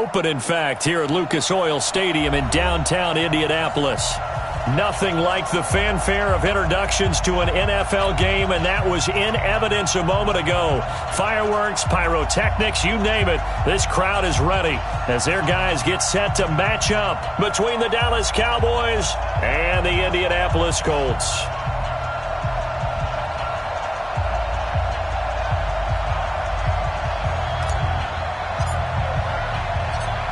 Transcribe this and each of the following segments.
open, in fact, here at Lucas Oil Stadium in downtown Indianapolis. Nothing like the fanfare of introductions to an NFL game, and that was in evidence a moment ago. Fireworks, pyrotechnics, you name it. This crowd is ready as their guys get set to match up between the Dallas Cowboys and the Indianapolis Colts.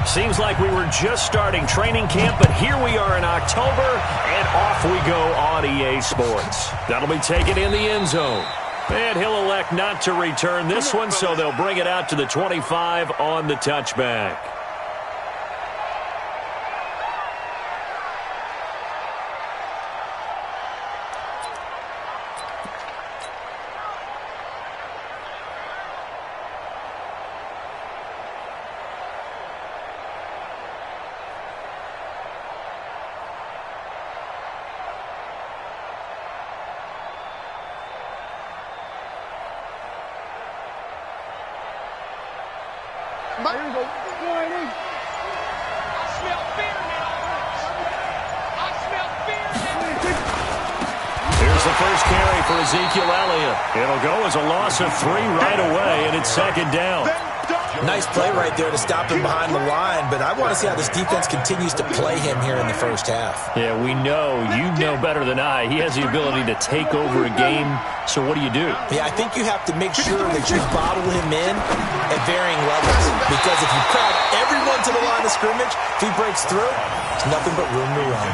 Seems like we were just starting training camp, but here we are in October, and off we go on EA Sports. That'll be taken in the end zone. And he'll elect not to return this one, so they'll bring it out to the 25 on the touchback. It'll go as a loss of 3 right away, and it's second down. Nice play right there to stop him behind the line, but I want to see how this defense continues to play him here in the first half. Yeah, we know. You know better than I. He has the ability to take over a game, so what do you do? Yeah, I think you have to make sure that you bottle him in at varying levels, because if you crowd everyone to the line of scrimmage, if he breaks through, there's nothing but room to run.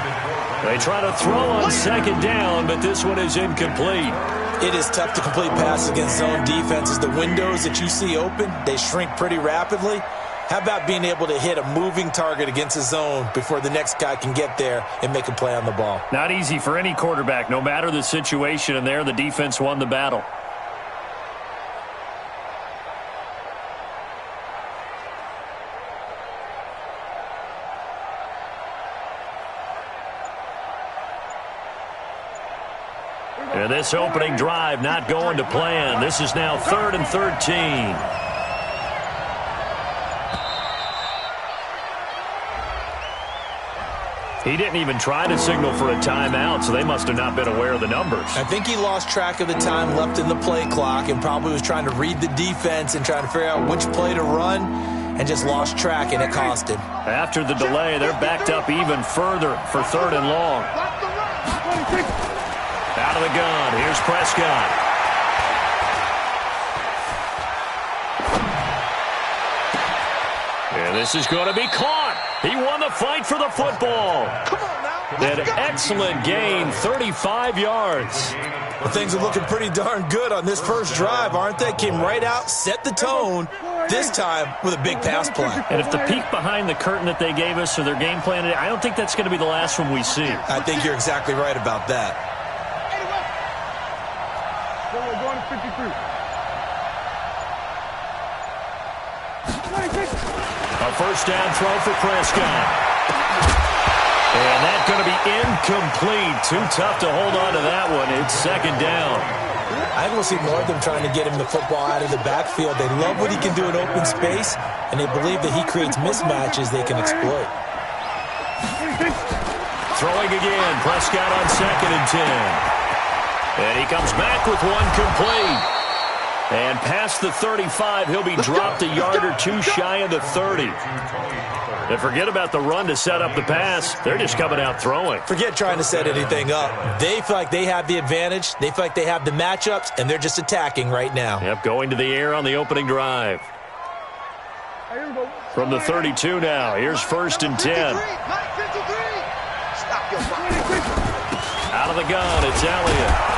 They try to throw on second down, but this one is incomplete. It is tough to complete passes against zone defenses. The windows that you see open, they shrink pretty rapidly. How about being able to hit a moving target against a zone before the next guy can get there and make a play on the ball? Not easy for any quarterback, no matter the situation, and there the defense won the battle. And this opening drive not going to plan. This is now 3rd and 13. He didn't even try to signal for a timeout, so they must have not been aware of the numbers. I think he lost track of the time left in the play clock and probably was trying to read the defense and trying to figure out which play to run and just lost track, and it cost him. After the delay, they're backed up even further for 3rd and long. Out of the gun, here's Prescott. And this is going to be caught. He won the fight for the football. An excellent gain, 35 yards. Well, things are looking pretty darn good on this first drive, aren't they? Came right out, set the tone, this time with a big pass play. And if the peek behind the curtain that they gave us or their game plan, I don't think that's going to be the last one we see. I think you're exactly right about that. A first down throw for Prescott. And that's going to be incomplete. Too tough to hold on to that one. It's second down. I think we'll see more of them trying to get him the football out of the backfield. They love what he can do in open space, and they believe that he creates mismatches they can exploit. Throwing again. Prescott on 2nd and 10. And he comes back with one complete. And past the 35, he'll be dropped a yard or two shy of the 30. And forget about the run to set up the pass. They're just coming out throwing. Forget trying to set anything up. They feel like they have the advantage. They feel like they have the matchups, and they're just attacking right now. Yep, going to the air on the opening drive. From the 32 now, here's 1st and 10. Out of the gun, it's Elliott.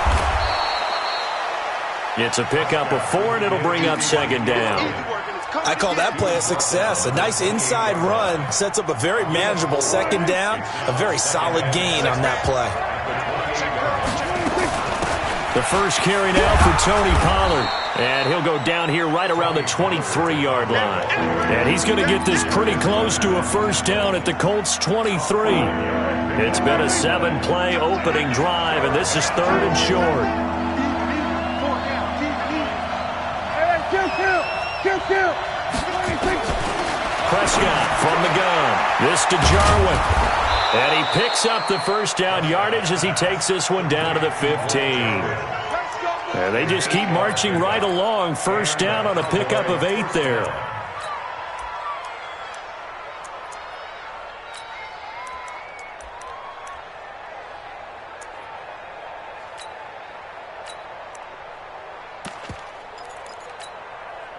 It's a pickup of 4, and it'll bring up second down. I call that play a success. A nice inside run sets up a very manageable second down, a very solid gain on that play. The first carry now for Tony Pollard. And he'll go down here right around the 23-yard line. And he's going to get this pretty close to a first down at the Colts' 23. It's been a 7-play opening drive, and this is 3rd and short. Prescott Prescott from the gun. This to Jarwin. And he picks up the first down yardage as he takes this one down to the 15. And they just keep marching right along. First down on a pickup of 8 there.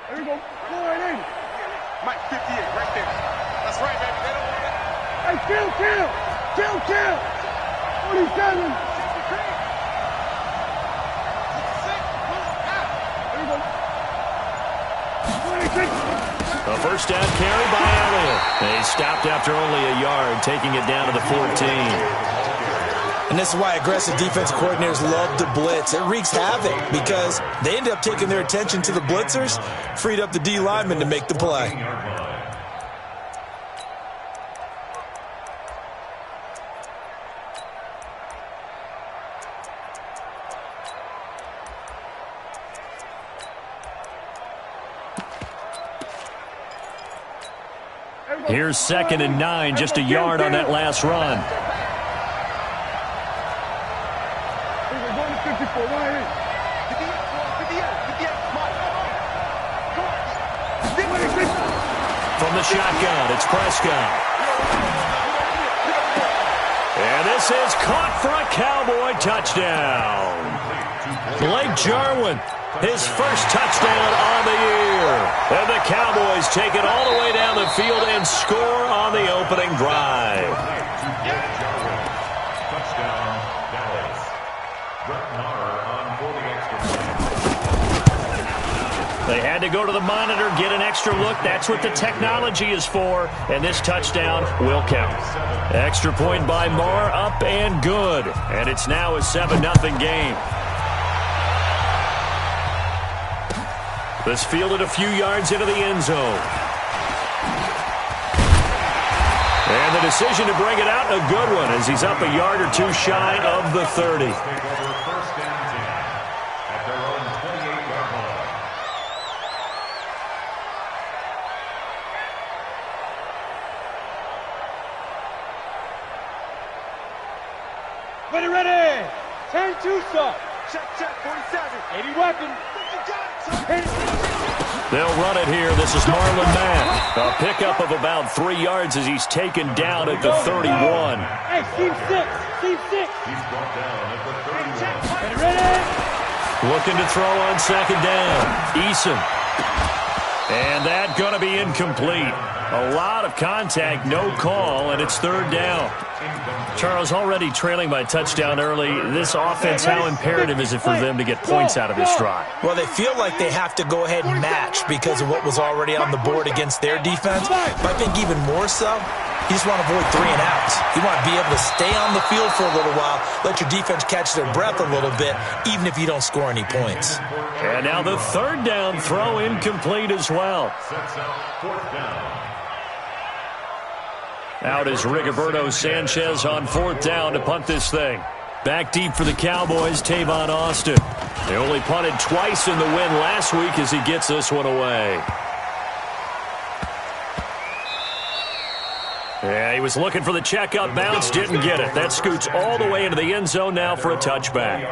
There we go. Mike, 58, right there. That's right, baby. They don't want it. Hey, kill. 47. A first down carry by Elliott. They stopped after only a yard, taking it down to the 14. And this is why aggressive defense coordinators love to blitz. It wreaks havoc because they end up taking their attention to the blitzers, freed up the D lineman to make the play. Here's 2nd and 9, just a yard on that last run. From the shotgun, it's Prescott. And this is caught for a Cowboy touchdown. Blake Jarwin, his first touchdown on the year. And the Cowboys take it all the way down the field and score on the opening drive. They had to go to the monitor, get an extra look. That's what the technology is for. And this touchdown will count. Extra point by Marr, up and good. And it's now a 7-0 game. This fielded a few yards into the end zone. And the decision to bring it out, a good one, as he's up a yard or two shy of the 30. Ready. 10-2 stop. Check, 47. 80 weapon. They'll run it here. This is Marlon Mack. A pickup of about 3 yards as he's taken down at the 31. Hey, team 6. He's brought down at the 31. Ready. Looking to throw on 2nd down. Eason. And that going to be incomplete. A lot of contact, no call, and it's 3rd down. Charles, already trailing by touchdown early. This offense, how imperative is it for them to get points out of this drive? Well, they feel like they have to go ahead and match because of what was already on the board against their defense. But I think even more so, you just want to avoid 3 and outs. You want to be able to stay on the field for a little while, let your defense catch their breath a little bit, even if you don't score any points. And now the 3rd down throw incomplete as well. Out is Rigoberto Sanchez on 4th down to punt this thing. Back deep for the Cowboys, Tavon Austin. They only punted twice in the win last week as he gets this one away. Yeah, he was looking for the checkup bounce, didn't get it. That scoots all the way into the end zone now for a touchback.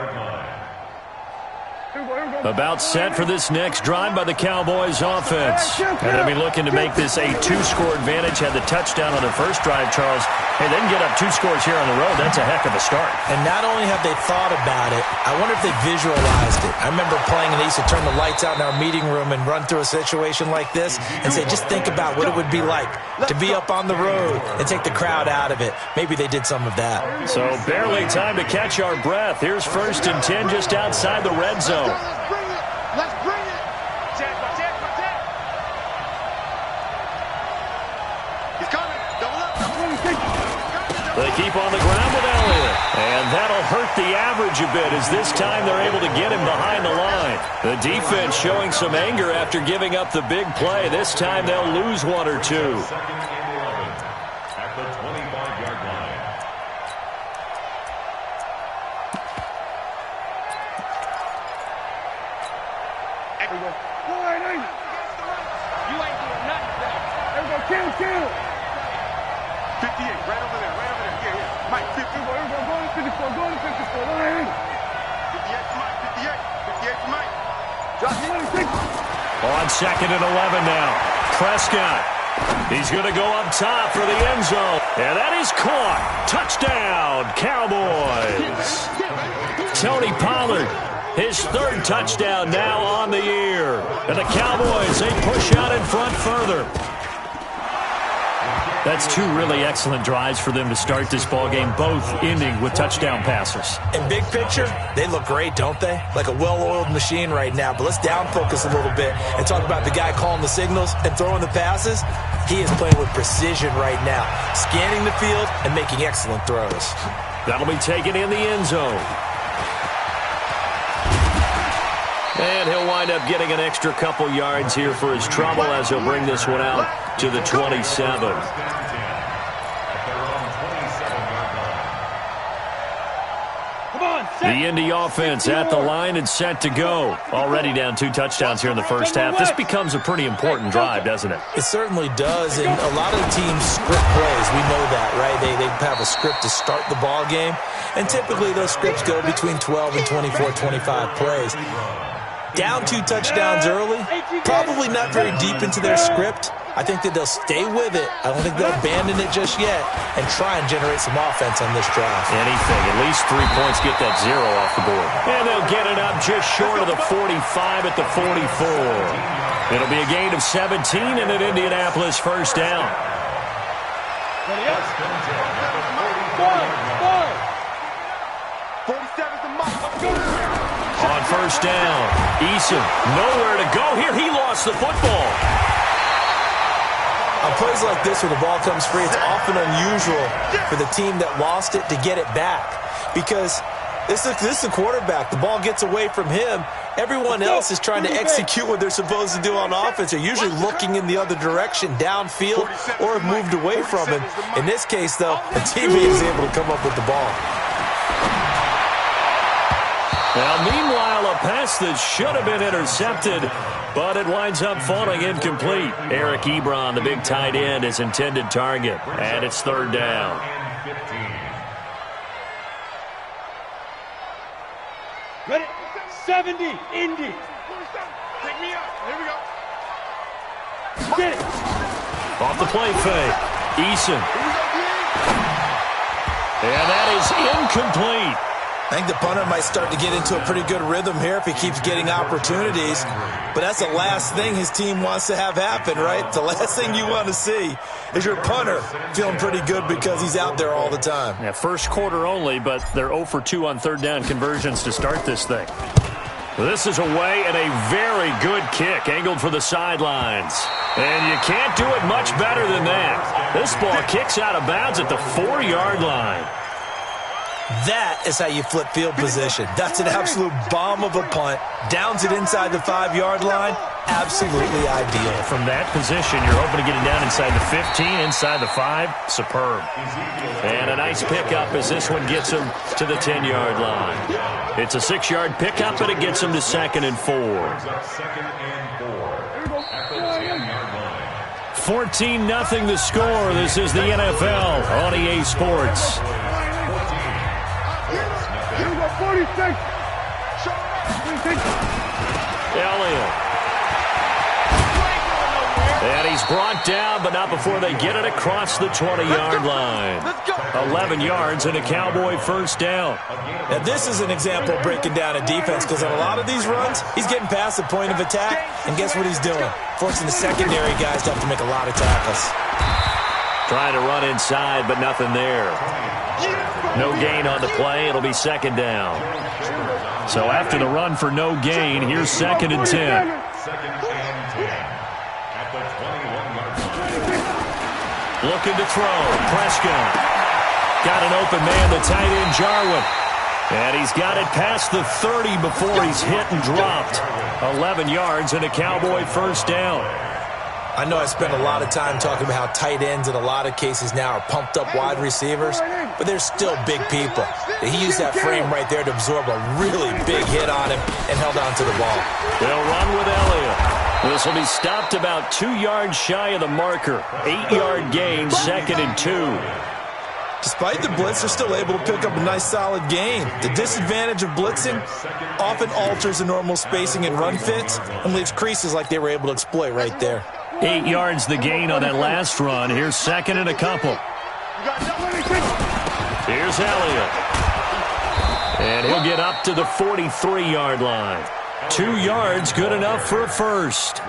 About set for this next drive by the Cowboys offense. And they'll be looking to make this a 2-score advantage. Had the touchdown on their first drive, Charles. Hey, they can get up 2 scores here on the road. That's a heck of a start. And not only have they thought about it, I wonder if they visualized it. I remember playing and they used to turn the lights out in our meeting room and run through a situation like this and say, just think about what it would be like to be up on the road and take the crowd out of it. Maybe they did some of that. So barely time to catch our breath. Here's 1st and 10 just outside the red zone. Let's bring it. Check. He's coming. Double up. They keep on the ground with Elliott. And that'll hurt the average a bit as this time they're able to get him behind the line. The defense showing some anger after giving up the big play. This time they'll lose 1 or 2. At the 25-yard line. You ain't doing nothing today. Kill. 58, right over there. Yeah. Mike, 50. Go to 54. Go to 54. 58 to Mike. 58 to Mike. On 2nd and 11 now. Prescott. He's going to go up top for the end zone. And that is caught. Touchdown, Cowboys. Tony Pollard, his 3rd touchdown now on the year. And the Cowboys, they push out in front further. That's 2 really excellent drives for them to start this ballgame, both ending with touchdown passes. In big picture, they look great, don't they? Like a well-oiled machine right now. But let's down focus a little bit and talk about the guy calling the signals and throwing the passes. He is playing with precision right now, scanning the field and making excellent throws. That'll be taken in the end zone. And he'll wind up getting an extra couple yards here for his trouble as he'll bring this one out to the 27. The Indy offense at the line and set to go. Already down 2 touchdowns here in the first half. This becomes a pretty important drive, doesn't it? It certainly does, and a lot of the teams script plays. We know that, right? They have a script to start the ball game, and typically those scripts go between 12 and 24, 25 plays. Down 2 touchdowns early, probably not very deep into their script. I think that they'll stay with it. I don't think they'll abandon it just yet and try and generate some offense on this drive. Anything. At least 3 points, get that 0 off the board. And they'll get it up just short of the 45 at the 44. It'll be a gain of 17 and an Indianapolis first down. On first down, Eason nowhere to go here. He lost the football. On plays like this where the ball comes free, it's often unusual for the team that lost it to get it back because this is a quarterback. The ball gets away from him. Everyone else is trying to execute what they're supposed to do on offense. They're usually looking in the other direction, downfield, or have moved away from him. In this case, though, the teammate is able to come up with the ball. Now, meanwhile, a pass that should have been intercepted, but it winds up falling incomplete. Eric Ebron, the big tight end, is intended target, and it's 3rd down. Ready? 70, Indy. Take me up. Here we go. Get it. Off the play fake. Eason. And that is incomplete. I think the punter might start to get into a pretty good rhythm here if he keeps getting opportunities. But that's the last thing his team wants to have happen, right? The last thing you want to see is your punter feeling pretty good because he's out there all the time. Yeah, first quarter only, but they're 0 for 2 on 3rd down conversions to start this thing. This is away and a very good kick, angled for the sidelines. And you can't do it much better than that. This ball kicks out of bounds at the 4-yard line. That is how you flip field position. That's an absolute bomb of a punt. Downs it inside the 5-yard line. Absolutely ideal. From that position, you're hoping to get it down inside the 15, inside the 5. Superb. And a nice pickup as this one gets him to the 10-yard line. It's a 6-yard pickup, but it gets him to 2nd and 4. 14-0 the score. This is the NFL on EA Sports. 46. Elliott. And he's brought down, but not before they get it across the 20-yard line. 11 yards and a Cowboy first down. Now, this is an example of breaking down a defense because on a lot of these runs, he's getting past the point of attack, and guess what he's doing? Forcing the secondary guys to have to make a lot of tackles. Trying to run inside, but nothing there. No gain on the play. It'll be 2nd down. So after the run for no gain, here's 2nd and 10. Looking to throw. Prescott. Got an open man, the tight end, Jarwin. And he's got it past the 30 before he's hit and dropped. 11 yards and a Cowboy first down. I know I spent a lot of time talking about how tight ends in a lot of cases now are pumped up wide receivers, but they're still big people. He used that frame right there to absorb a really big hit on him and held on to the ball. They'll run with Elliott. This will be stopped about 2 yards shy of the marker. 8-yard gain, 2nd and 2. Despite the blitz, they're still able to pick up a nice solid gain. The disadvantage of blitzing often alters the normal spacing and run fits and leaves creases like they were able to exploit right there. 8 yards the gain on that last run. Here's 2nd and a couple. Here's Elliott. And he'll get up to the 43-yard line. 2 yards, good enough for a first.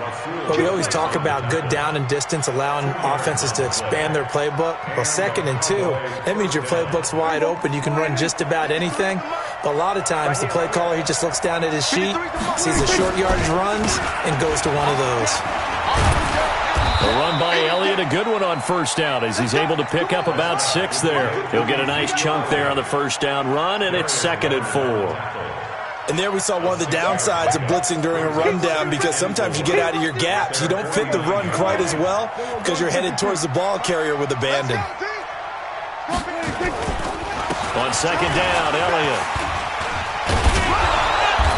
But we always talk about good down and distance, allowing offenses to expand their playbook. Well, 2nd and 2, that means your playbook's wide open. You can run just about anything. But a lot of times, the play caller, he just looks down at his sheet, sees the short yardage runs, and goes to one of those. A run by Elliott, a good one on first down as he's able to pick up about 6 there. He'll get a nice chunk there on the first down run, and it's 2nd and 4. And there we saw one of the downsides of blitzing during a rundown, because sometimes you get out of your gaps. You don't fit the run quite as well because you're headed towards the ball carrier with abandon. On 2nd down, Elliott.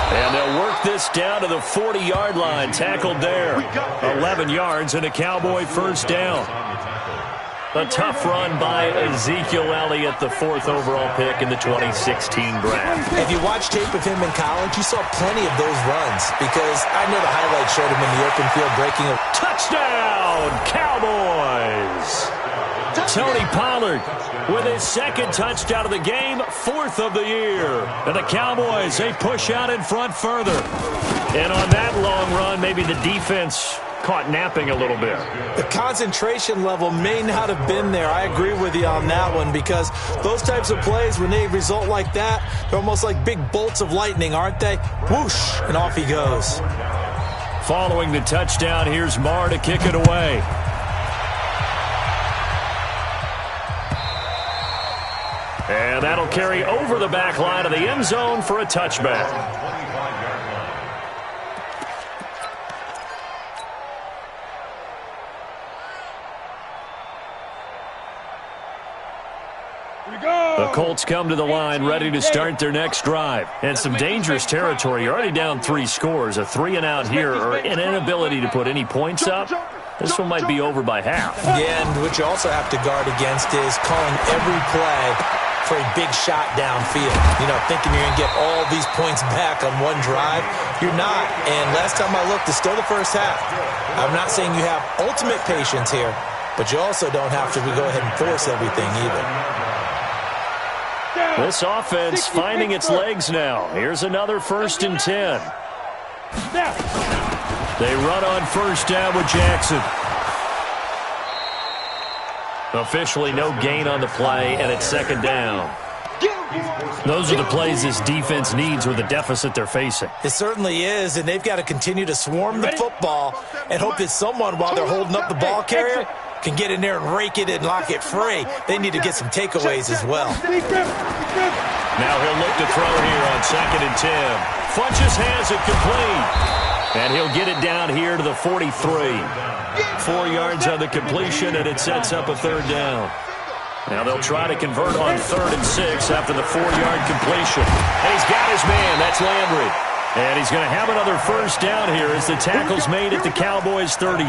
And they'll work this down to the 40-yard line. Tackled there. 11 yards and a Cowboy first down. A tough run by Ezekiel Elliott, the 4th overall pick in the 2016 draft. If you watch tape of him in college, you saw plenty of those runs, because I know the highlights showed him in the open field breaking a touchdown, Cowboys! Tony Pollard with his 2nd touchdown of the game, 4th of the year. And the Cowboys, they push out in front further. And on that long run, maybe the defense caught napping a little bit. The concentration level may not have been there. I agree with you on that one, because those types of plays, when they result like that, they're almost like big bolts of lightning, aren't they? Whoosh, and off he goes. Following the touchdown, here's Marr to kick it away. And that'll carry over the back line of the end zone for a touchback. The Colts come to the line ready to start their next drive. And some dangerous territory. You're already down 3 scores. A 3-and-out here, or an inability to put any points up. This one might be over by half. Yeah, and what you also have to guard against is calling every play for a big shot downfield. You know, thinking you're going to get all these points back on one drive. You're not. And last time I looked, it's still the first half. I'm not saying you have ultimate patience here, but you also don't have to go ahead and force everything either. This offense finding its legs now. Here's another 1st and 10. They run on first down with Jackson. Officially no gain on the play, and it's 2nd down. Those are the plays this defense needs with the deficit they're facing. It certainly is, and they've got to continue to swarm the football and hope that someone, while they're holding up the ball carrier, can get in there and rake it and lock it free. They need to get some takeaways as well. Now he'll look to throw here on 2nd and 10. Funches has it complete. And he'll get it down here to the 43. 4 yards on the completion, and it sets up a 3rd down. Now they'll try to convert on 3rd and 6 after the 4-yard completion. And he's got his man. That's Landry. And he's going to have another first down here as the tackle's made at the Cowboys' 33.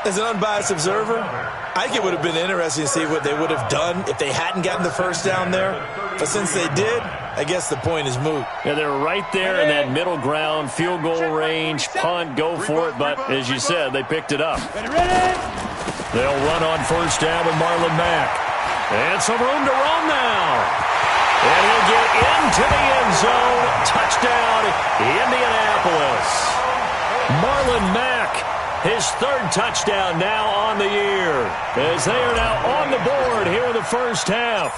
As an unbiased observer, I think it would have been interesting to see what they would have done if they hadn't gotten the first down there. But since they did, I guess the point is moot. Yeah, they're right there in that middle ground, field goal range, punt, go for it. But as you said, they picked it up. They'll run on first down with Marlon Mack. And some room to roam now. And he'll get into the end zone. Touchdown, Indianapolis. Marlon Mack, his 3rd touchdown now on the year, as they are now on the board here in the first half.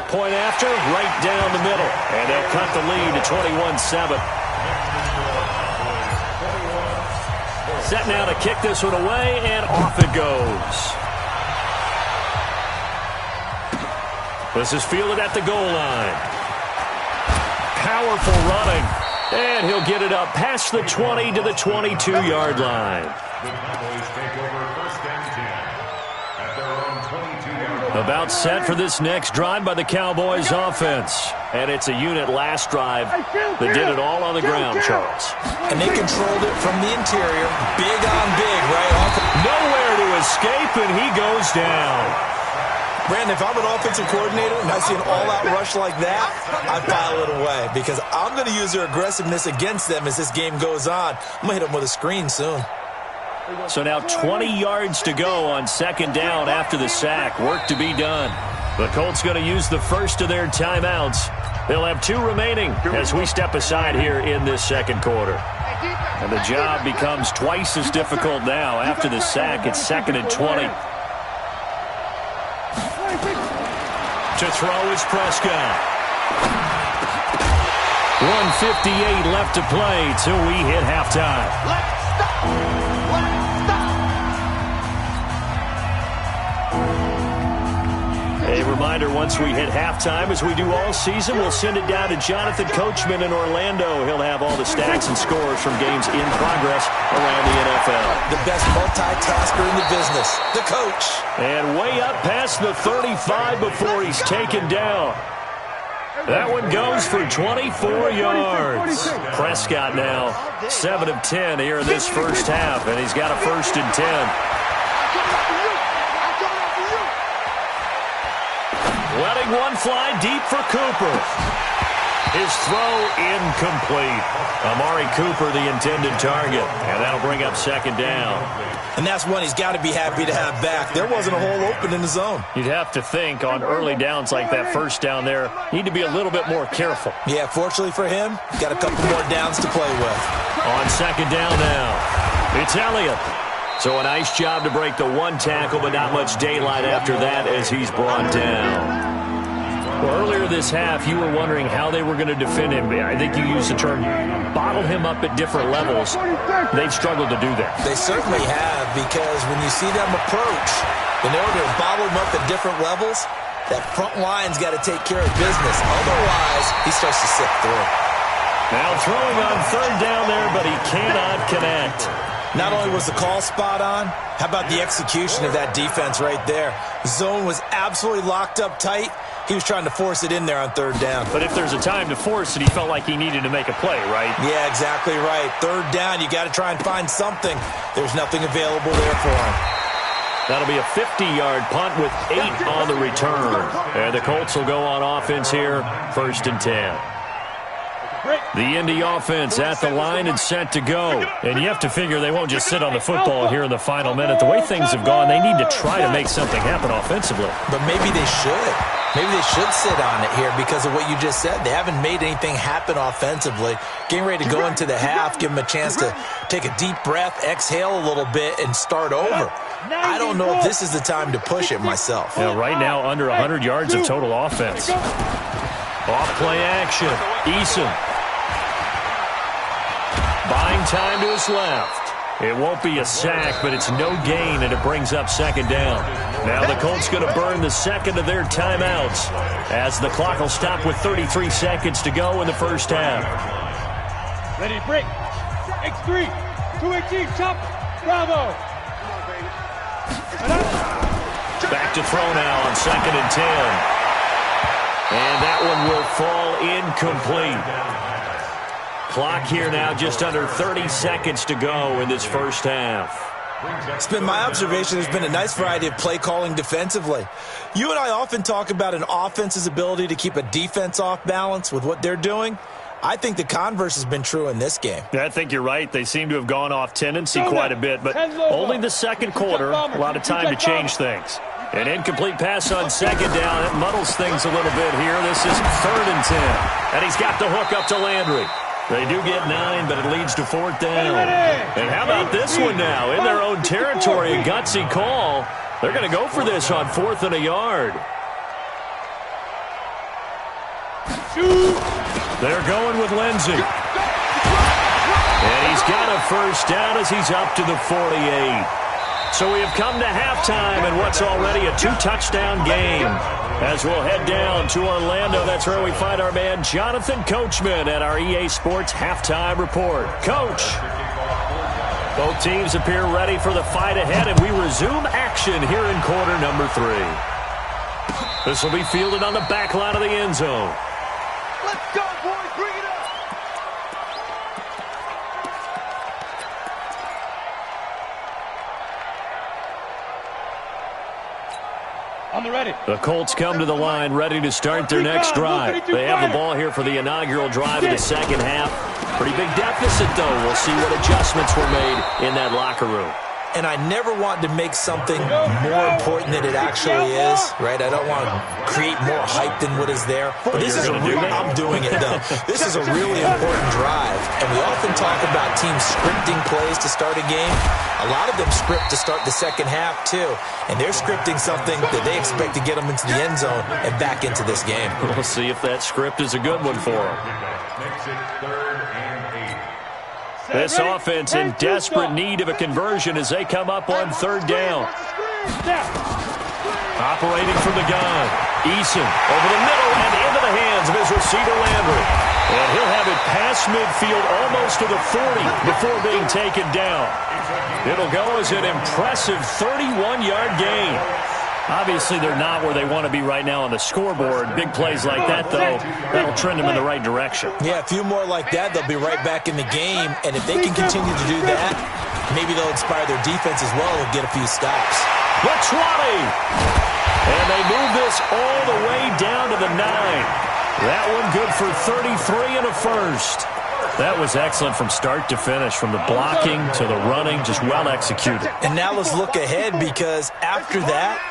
Point after, right down the middle. And they'll cut the lead to 21-7. Set now to kick this one away, and off it goes. This is fielded at the goal line. Powerful running. And he'll get it up past the 20 to the 22-yard line. The Cowboys take over 1st and 10 at their own About set for this next drive by the Cowboys offense. And it's a unit last drive that did it all on the ground, Charles. And they controlled it from the interior. Big on big, right off. Nowhere to escape, and he goes down. Brandon, if I'm an offensive coordinator and I see an all-out rush like that, I file it away because I'm going to use their aggressiveness against them as this game goes on. I'm going to hit them with a screen soon. So now 20 yards to go on second down after the sack. Work to be done. The Colts going to use the first of their timeouts. They'll have 2 remaining as we step aside here in this second quarter. And the job becomes twice as difficult now. After the sack, it's 2nd and 20. To throw is Prescott. 1:58 left to play till we hit halftime. A reminder, once we hit halftime, as we do all season, we'll send it down to Jonathan Coachman in Orlando. He'll have all the stats and scores from games in progress around the NFL. The best multitasker in the business, the coach. And way up past the 35 before he's taken down. That one goes for 24 yards. Prescott now 7 of 10 here in this first half, and he's got a 1st and 10. Letting one fly deep for Cooper. His throw incomplete. Amari Cooper, the intended target. And that'll bring up 2nd down. And that's one he's got to be happy to have back. There wasn't a hole open in the zone. You'd have to think on early downs like that first down there, need to be a little bit more careful. Yeah, fortunately for him, got a couple more downs to play with. On 2nd down now, it's Elliott. So a nice job to break the 1 tackle, but not much daylight after that as he's brought down. Well, earlier this half, you were wondering how they were going to defend him. I think you used the term bottle him up at different levels. They've struggled to do that. They certainly have, because when you see them approach, in order to bottle him up at different levels, that front line's got to take care of business. Otherwise, he starts to sift through. Now throwing on 3rd down there, but he cannot connect. Not only was the call spot on, how about the execution of that defense right there? Zone was absolutely locked up tight. He was trying to force it in there on 3rd down. But if there's a time to force it, he felt like he needed to make a play, right? Yeah, exactly right. 3rd down, you got to try and find something. There's nothing available there for him. That'll be a 50-yard punt with 8 on the return. And the Colts will go on offense here, 1st and 10. The Indy offense at the line and set to go. And you have to figure they won't just sit on the football here in the final minute. The way things have gone, they need to try to make something happen offensively. But maybe they should. Maybe they should sit on it here because of what you just said. They haven't made anything happen offensively. Getting ready to go into the half, give them a chance to take a deep breath, exhale a little bit, and start over. I don't know if this is the time to push it myself. Yeah, right now, under 100 yards of total offense. Off-play action. Eason. Buying time to his left. It won't be a sack, but it's no gain, and it brings up 2nd down. Now the Colts going to burn the 2nd of their timeouts as the clock will stop with 33 seconds to go in the first half. Ready, break. X3. 218, chop. Bravo. Back to throw now on 2nd and 10. And that one will fall incomplete. Clock here now, just under 30 seconds to go in this first half. It's been my observation there's been a nice variety of play calling defensively. You and I often talk about an offense's ability to keep a defense off balance with what they're doing. I think the converse has been true in this game. Yeah, I think you're right. They seem to have gone off tendency quite a bit, but only the second quarter, a lot of time to change things. An incomplete pass on 2nd down. It muddles things a little bit here. This is 3rd and 10. And he's got the hook up to Landry. They do get 9, but it leads to 4th down. And how about this one now? In their own territory, a gutsy call. They're going to go for this on 4th and a yard. They're going with Lindsey. And he's got a 1st down as he's up to the 48. So we have come to halftime in what's already a 2-touchdown game. As we'll head down to Orlando, that's where we find our man Jonathan Coachman at our EA Sports Halftime Report. Coach. Both teams appear ready for the fight ahead, and we resume action here in quarter number 3. This will be fielded on the back line of the end zone. Let's go, boys. Bring it up. On the ready. The Colts come to the line ready to start their next drive. They have the ball here for the inaugural drive of the second half. Pretty big deficit, though. We'll see what adjustments were made in that locker room. And I never want to make something more important than it actually is, right? I don't want to create more hype than what is there. But this is a real, I'm doing it, though. This is a really important drive. And we often talk about teams scripting plays to start a game. A lot of them script to start the second half, too. And they're scripting something that they expect to get them into the end zone and back into this game. We'll see if that script is a good one for them. This offense in desperate need of a conversion as they come up on third down. Operating from the gun. Eason over the middle and into the hands of his receiver Landry. And he'll have it past midfield almost to the 40 before being taken down. It'll go as an impressive 31-yard gain. Obviously, they're not where they want to be right now on the scoreboard. Big plays like that, though, that'll trend them in the right direction. Yeah, a few more like that, they'll be right back in the game. And if they can continue to do that, maybe they'll inspire their defense as well and get a few stops. The 20! And they move this all the way down to the 9. That one good for 33 and a first. That was excellent from start to finish, from the blocking to the running, just well executed. And now let's look ahead, because after that,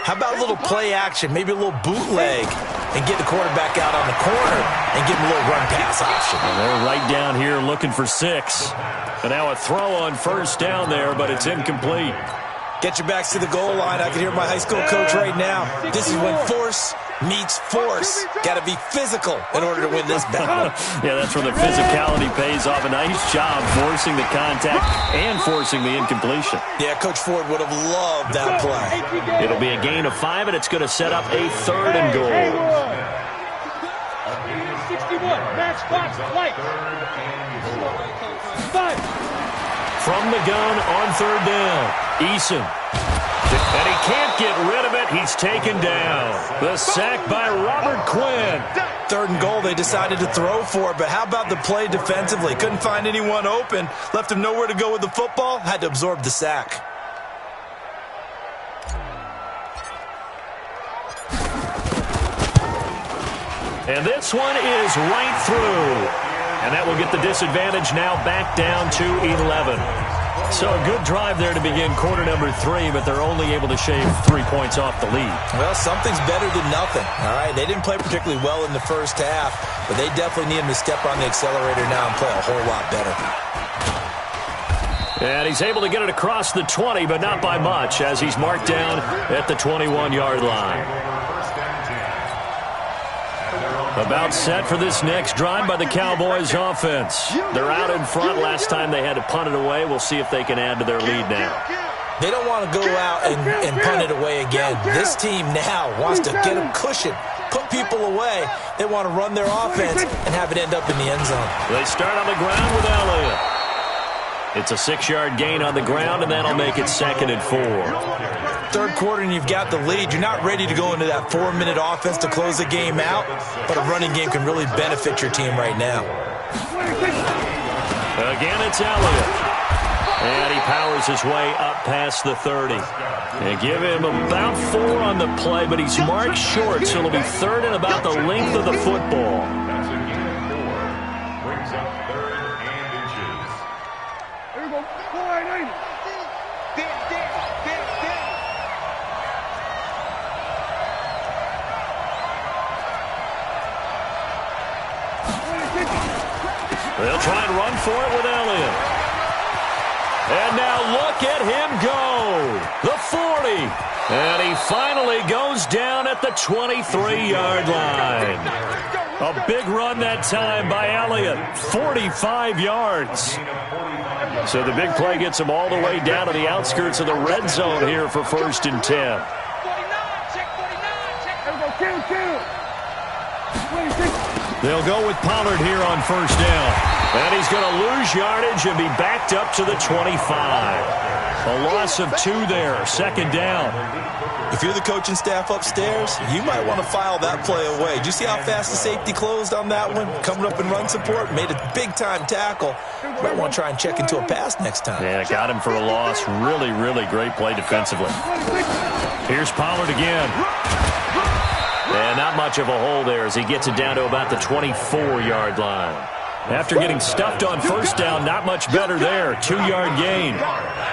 how about a little play action, maybe a little bootleg, and get the quarterback out on the corner and give him a little run-pass option. And they're right down here looking for 6. And now a throw on first down there, but it's incomplete. Get your backs to the goal line. I can hear my high school coach right now. This is when force meets force. Got to be physical in order to win this battle. Yeah, that's where the physicality pays off. A nice job forcing the contact and forcing the incompletion. Yeah, Coach Ford would have loved that play. It'll be a gain of 5, and it's going to set up a 3rd and goal. 61, match clock, light. 5. From the gun on third down, Eason. And he can't get rid of it. He's taken down. The sack by Robert Quinn. 3rd and goal, they decided to throw for it, but how about the play defensively? Couldn't find anyone open. Left him nowhere to go with the football. Had to absorb the sack. And this one is right through. And that will get the disadvantage now back down to 11. So a good drive there to begin quarter number 3, but they're only able to shave 3 points off the lead. Well, something's better than nothing, all right? They didn't play particularly well in the first half, but they definitely need him to step on the accelerator now and play a whole lot better. And he's able to get it across the 20, but not by much, as he's marked down at the 21-yard line. About set for this next drive by the Cowboys offense. They're out in front. Last time they had to punt it away. We'll see if they can add to their lead now. They don't want to go out and punt it away again. This team now wants to get a cushion, put people away. They want to run their offense and have it end up in the end zone. They start on the ground with Elliott. It's a 6-yard gain on the ground, and that'll make it 2nd and 4. 3rd quarter and you've got the lead. You're not ready to go into that 4-minute offense to close the game out, but a running game can really benefit your team right now. Again, it's Elliott. And he powers his way up past the 30. They give him about 4 on the play, but he's marked short, so it'll be 3rd and about the length of the football. Brings up 3rd and inches. Here we go. 480. They'll try and run for it with Elliott. And now look at him go. The 40. And he finally goes down at the 23-yard line. A big run that time by Elliott. 45 yards. So the big play gets him all the way down to the outskirts of the red zone here for 1st and 10. 49, check 49, check. Kill. They'll go with Pollard here on 1st down. And he's going to lose yardage and be backed up to the 25. A loss of 2 there, second down. If you're the coaching staff upstairs, you might want to file that play away. Did you see how fast the safety closed on that one? Coming up in run support, made a big-time tackle. Might want to try and check into a pass next time. Yeah, got him for a loss. Really, really great play defensively. Here's Pollard again. And not much of a hole there as he gets it down to about the 24-yard line. After getting stuffed on first down, not much better there. 2-yard gain.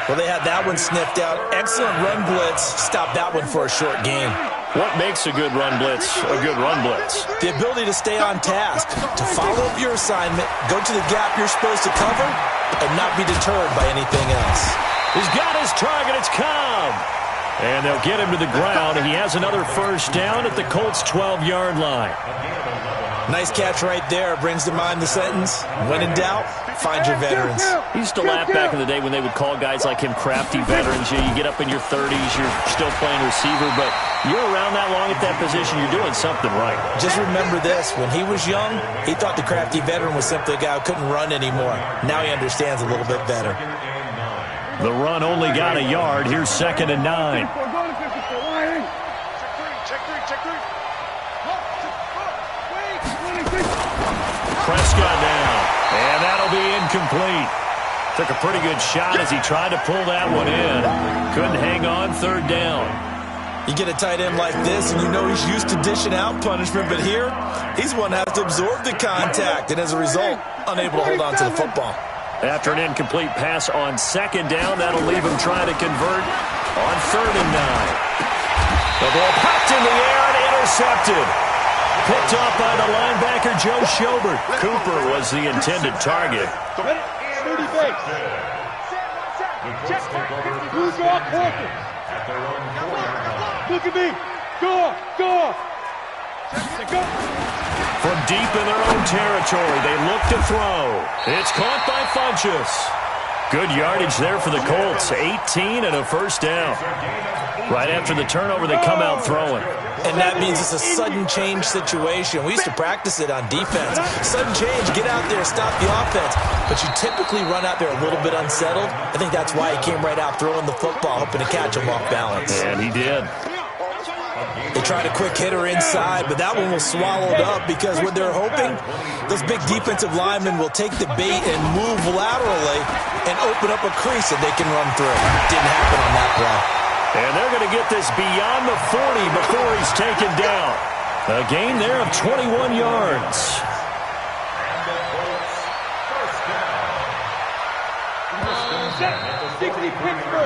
Well, they had that one sniffed out. Excellent run blitz. Stopped that one for a short gain. What makes a good run blitz a good run blitz? The ability to stay on task, to follow up your assignment, go to the gap you're supposed to cover, and not be deterred by anything else. He's got his target. It's Cobb. And they'll get him to the ground. He has another first down at the Colts' 12-yard line. Nice catch right there. Brings to mind the sentence, when in doubt, find your veterans. He used to laugh back in the day when they would call guys like him crafty veterans. You get up in your 30s, you're still playing receiver, but you're around that long at that position, you're doing something right. Just remember this. When he was young, he thought the crafty veteran was simply a guy who couldn't run anymore. Now he understands a little bit better. The run only got a yard. Here's 2nd and 9. Prescott down, and that'll be incomplete. Took a pretty good shot as he tried to pull that one in. Couldn't hang on, 3rd down. You get a tight end like this, and you know he's used to dishing out punishment, but here, he's one that has to absorb the contact, and as a result, unable to hold on to the football. After an incomplete pass on 2nd down, that'll leave him trying to convert on 3rd and 9. The ball popped in the air and intercepted. Picked off by the linebacker, Joe Schobert. Cooper was the intended target. Look at me. Go. From deep in their own territory, they look to throw. It's caught by Funchess. Good yardage there for the Colts. 18 and a first down. Right after the turnover, they come out throwing. And that means it's a sudden change situation. We used to practice it on defense. Sudden change, get out there, stop the offense. But you typically run out there a little bit unsettled. I think that's why he came right out throwing the football, hoping to catch him off balance. And he did. They tried a quick hitter inside, but that one was swallowed up because what they're hoping, those big defensive linemen will take the bait and move laterally and open up a crease that they can run through. Didn't happen on that play. And they're going to get this beyond the 40 before he's taken down. A gain there of 21 yards.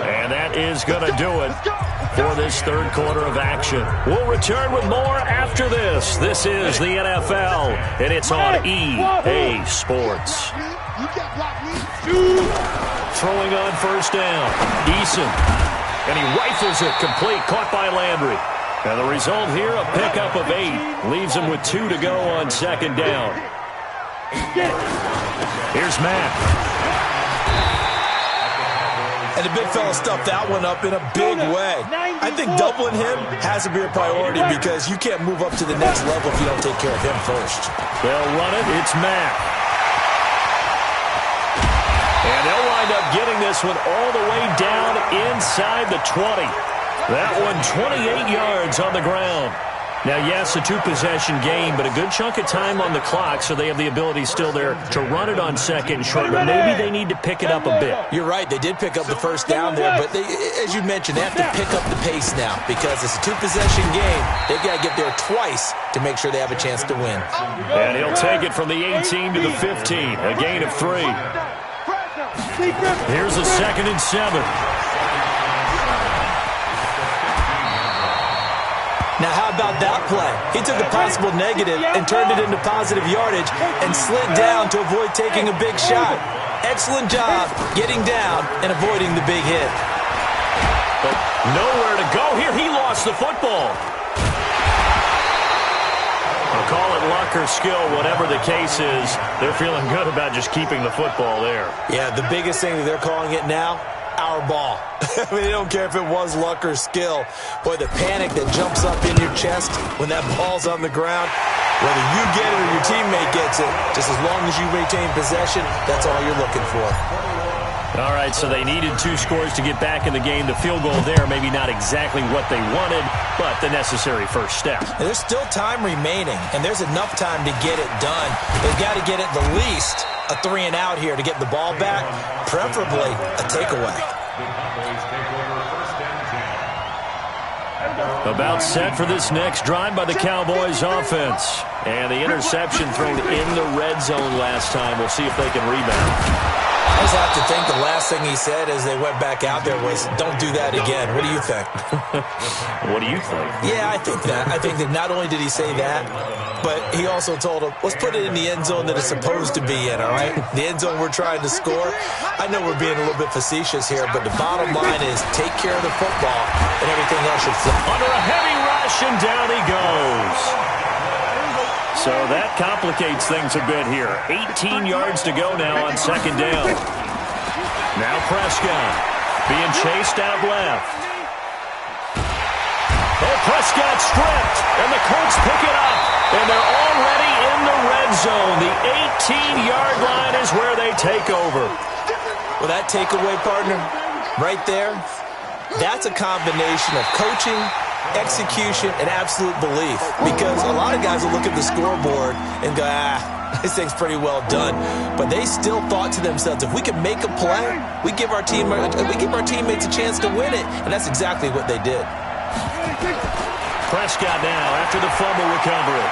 And that is going to do it for this 3rd quarter of action. We'll return with more after this. This is the NFL, and it's on EA Sports. Throwing on first down. Eason. And he rifles it complete, caught by Landry. And the result here, a pickup of 8. Leaves him with 2 to go on 2nd down. Here's Matt. And the big fella stuffed that one up in a big way. I think doubling him has to be a priority because you can't move up to the next level if you don't take care of him first. They'll run it. It's Matt. And they'll wind up getting this one all the way down inside the 20. That one 28 yards on the ground. Now, yes, a 2-possession game, but a good chunk of time on the clock, so they have the ability still there to run it on 2nd short, but maybe they need to pick it up a bit. You're right. They did pick up the first down there, but they, as you mentioned, they have to pick up the pace now because it's a 2-possession game. They've got to get there twice to make sure they have a chance to win. And he'll take it from the 18 to the 15, a gain of 3. Here's a 2nd and 7. Now, how about that play? He took a possible negative and turned it into positive yardage and slid down to avoid taking a big shot. Excellent job getting down and avoiding the big hit. But nowhere to go here. He lost the football. I'll call it luck or skill, whatever the case is. They're feeling good about just keeping the football there. Yeah, the biggest thing that they're calling it now, our ball. I mean, they don't care if it was luck or skill. Boy, the panic that jumps up in your chest when that ball's on the ground, Whether you get it or your teammate gets it, just as long as you retain possession, that's all you're looking for. All right, so they needed 2 scores to get back in the game. The field goal there, maybe not exactly what they wanted, but the necessary first step. And there's still time remaining, and there's enough time to get it done. They've got to get at the least a 3-and-out here to get the ball back, preferably a takeaway. About set for this next drive by the Cowboys offense. And the interception thrown in the red zone last time. We'll see if they can rebound. I just have to think the last thing he said as they went back out there was, don't do that again. What do you think? What do you think? Yeah, I think that. I think that not only did he say that, but he also told him, let's put it in the end zone that it's supposed to be in, all right? The end zone we're trying to score. I know we're being a little bit facetious here, but the bottom line is take care of the football and everything else should flow. Under a heavy rush, and down he goes. So that complicates things a bit here. 18 yards to go now on second down. Now Prescott being chased out left. Oh, Prescott stripped, and the Colts pick it up. And they're already in the red zone. The 18-yard line is where they take over. Well, that takeaway, partner, right there, that's a combination of coaching, execution, and absolute belief. Because a lot of guys will look at the scoreboard and go, this thing's pretty well done. But they still thought to themselves, if we can make a play, we give our teammates a chance to win it. And that's exactly what they did. Prescott now after the fumble recovery.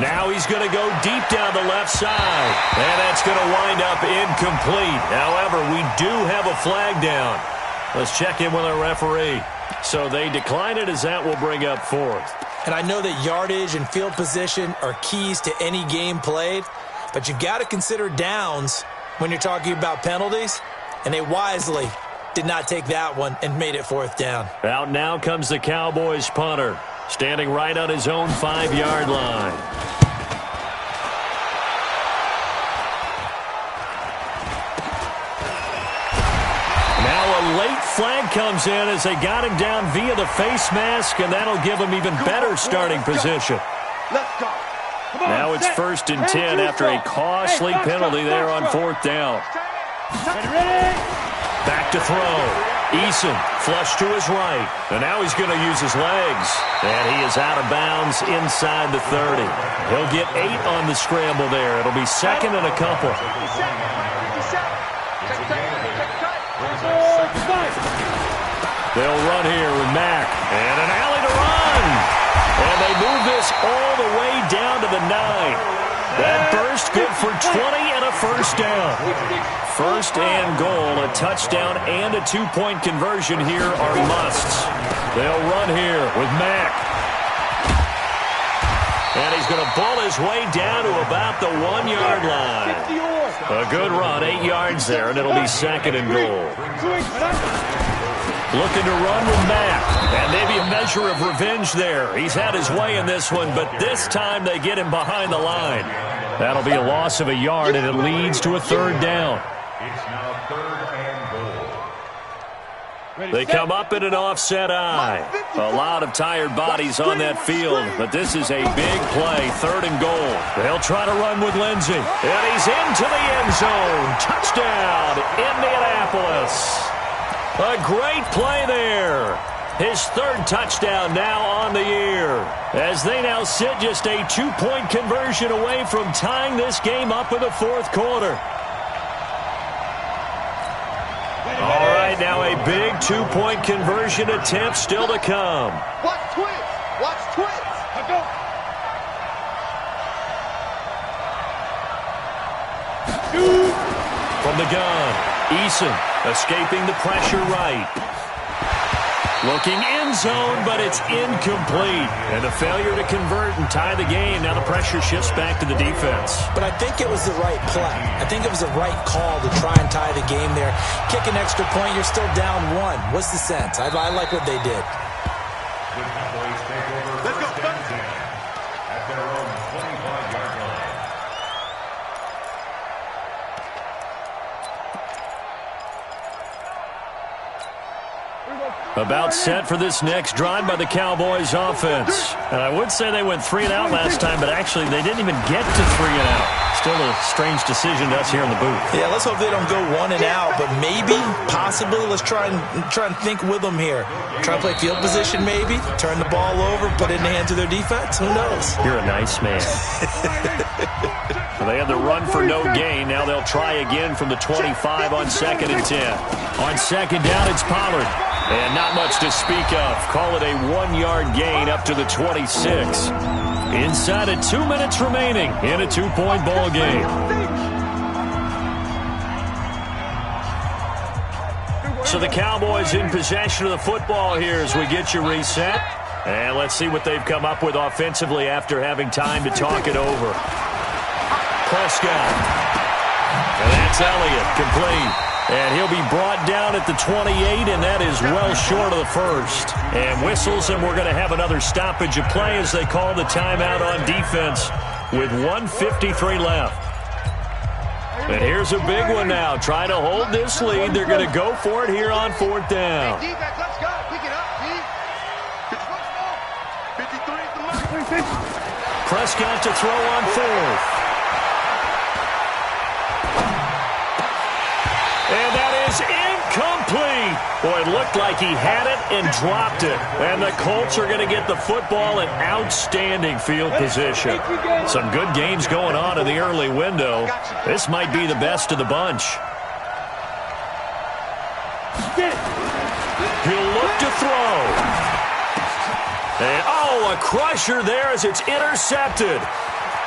Now he's going to go deep down the left side. And that's going to wind up incomplete. However, we do have a flag down. Let's check in with our referee. So they decline it, as that will bring up fourth. And I know that yardage and field position are keys to any game played, but you've got to consider downs when you're talking about penalties, and they wisely did not take that one and made it fourth down. Out now comes the Cowboys punter, standing right on his own 5-yard line. Late flag comes in as they got him down via the face mask, and that'll give him even better starting position. Now it's 1st and 10 after a costly penalty there on fourth down. Back to throw. Eason flush to his right, and now he's going to use his legs. And he is out of bounds inside the 30. He'll get 8 on the scramble there. It'll be 2nd and a couple. They'll run here with Mack. And an alley to run. And they move this all the way down to the 9. That burst good for 20 and a first down. First and goal, a touchdown and a 2-point conversion here are musts. They'll run here with Mack. And he's going to bull his way down to about the 1-yard line. A good run, 8 yards there, and it'll be 2nd and goal. Looking to run with Mack, and maybe a measure of revenge there. He's had his way in this one, but this time they get him behind the line. That'll be a loss of a yard, and it leads to a 3rd down. It's now 3rd and goal. They come up in an offset eye. A lot of tired bodies on that field, but this is a big play, 3rd and goal. They'll try to run with Lindsey, and he's into the end zone. Touchdown, Indianapolis. A great play there. His 3rd touchdown now on the year, as they now sit just a 2-point conversion away from tying this game up in the 4th quarter. All right, now a big 2-point conversion attempt still to come. Watch twins. Watch twins. Let's go. From the gun, Eason escaping the pressure right. Looking in zone, but it's incomplete. And a failure to convert and tie the game. Now the pressure shifts back to the defense. But I think it was the right play. I think it was the right call to try and tie the game there. Kick an extra point, you're still down 1. What's the sense? I like what they did. Let's go. At their own 25-yard line. Here we go. About set for this next drive by the Cowboys offense. And I would say they went 3 and out last time, but actually they didn't even get to 3 and out. Still a strange decision to us here in the booth. Yeah, let's hope they don't go 1 and out, but maybe, possibly, let's try and think with them here. Try to play field position maybe, turn the ball over, put it in the hands of their defense. Who knows? You're a nice man. Well, they had the run for no gain. Now they'll try again from the 25 on 2nd and 10. On 2nd down, it's Pollard. And not much to speak of. Call it a 1-yard gain up to the 26. Inside of 2 minutes remaining in a 2-point ball game. So the Cowboys in possession of the football here as we get you reset. And let's see what they've come up with offensively after having time to talk it over. Prescott. And that's Elliott, complete. And he'll be brought down at the 28, and that is well short of the first. And whistles, and we're going to have another stoppage of play as they call the timeout on defense with 1:53 left. And here's a big one now. Trying to hold this lead. They're going to go for it here on 4th down. Hey, defense, let's go. Pick it up, D. It's what's more. 53 is the mark. Prescott to throw on 4th. And that is incomplete. Boy, it looked like he had it and dropped it. And the Colts are going to get the football in outstanding field position. Some good games going on in the early window. This might be the best of the bunch. He'll look to throw. And, oh, a crusher there as it's intercepted.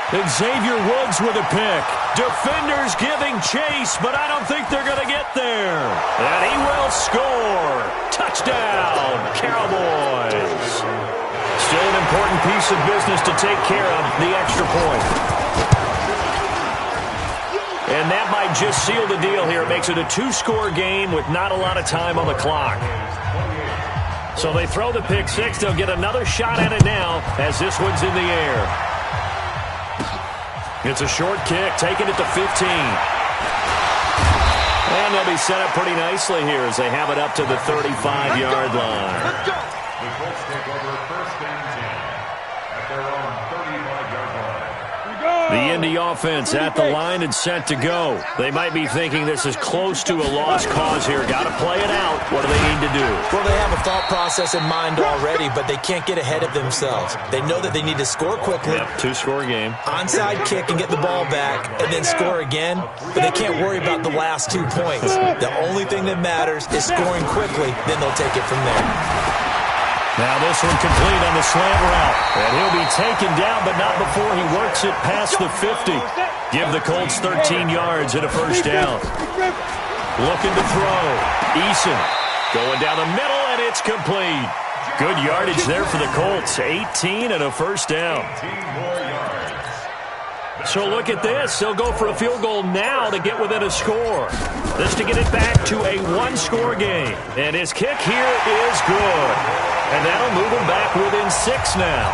Xavier Woods with a pick. Defenders giving chase, but I don't think they're going to get there. And he will score. Touchdown, Cowboys. Still an important piece of business to take care of, the extra point. And that might just seal the deal here. It makes it a 2-score game with not a lot of time on the clock. So they throw the pick 6. They'll get another shot at it now as this one's in the air. It's a short kick, taking it to 15. And they'll be set up pretty nicely here as they have it up to the 35-yard line. The Colts take over 1st and 10 at their own 35-yard line. The Indy offense at the line and set to go. They might be thinking this is close to a lost cause here. Got to play it out. What do they need to do? Well, they have a thought process in mind already, but they can't get ahead of themselves. They know that they need to score quickly. Yep, 2-score game. Onside kick and get the ball back and then score again, but they can't worry about the last 2 points. The only thing that matters is scoring quickly, then they'll take it from there. Now this one complete on the slant route. And he'll be taken down, but not before he works it past the 50. Give the Colts 13 yards and a 1st down. Looking to throw. Eason going down the middle, and it's complete. Good yardage there for the Colts. 18 and a 1st down. 18 more yards. So look at this. They'll go for a field goal now to get within a score. This to get it back to a 1-score game. And his kick here is good. And that'll move him back within 6 now.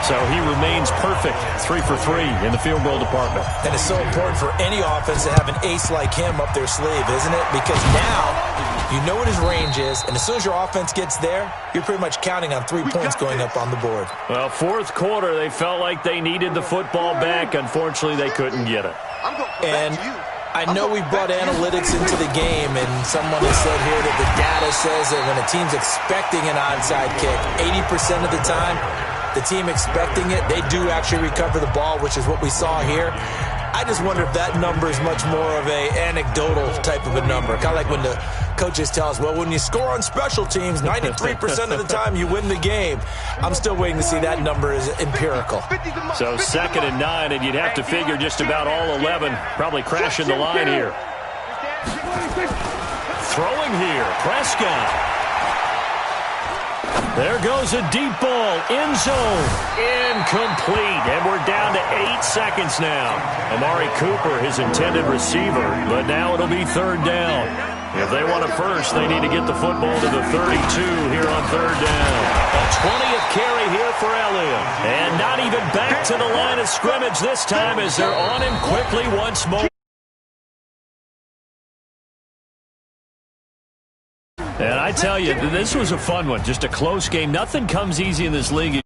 So he remains perfect, 3 for 3 in the field goal department. And it's so important for any offense to have an ace like him up their sleeve, isn't it? Because now you know what his range is, and as soon as your offense gets there, you're pretty much counting on 3 points going up on the board. Well, 4th quarter, they felt like they needed the football back. Unfortunately, they couldn't get it. And I know we brought analytics into the game, and someone has said here that the data says that when a team's expecting an onside kick, 80% of the time, the team expecting it, they do actually recover the ball, which is what we saw here. I just wonder if that number is much more of a anecdotal type of a number. Kind of like when the coaches tell us, well, when you score on special teams, 93% of the time you win the game. I'm still waiting to see that number is empirical. So 2nd and 9, and you'd have to figure just about all 11 probably crashing the line here. Throwing here, Prescott. There goes a deep ball, end zone, incomplete, and we're down to 8 seconds now. Amari Cooper, his intended receiver, but now it'll be 3rd down. If they want a first, they need to get the football to the 32 here on 3rd down. A 20th carry here for Elliott, and not even back to the line of scrimmage this time as they're on him quickly once more. And I tell you, this was a fun one. Just a close game. Nothing comes easy in this league.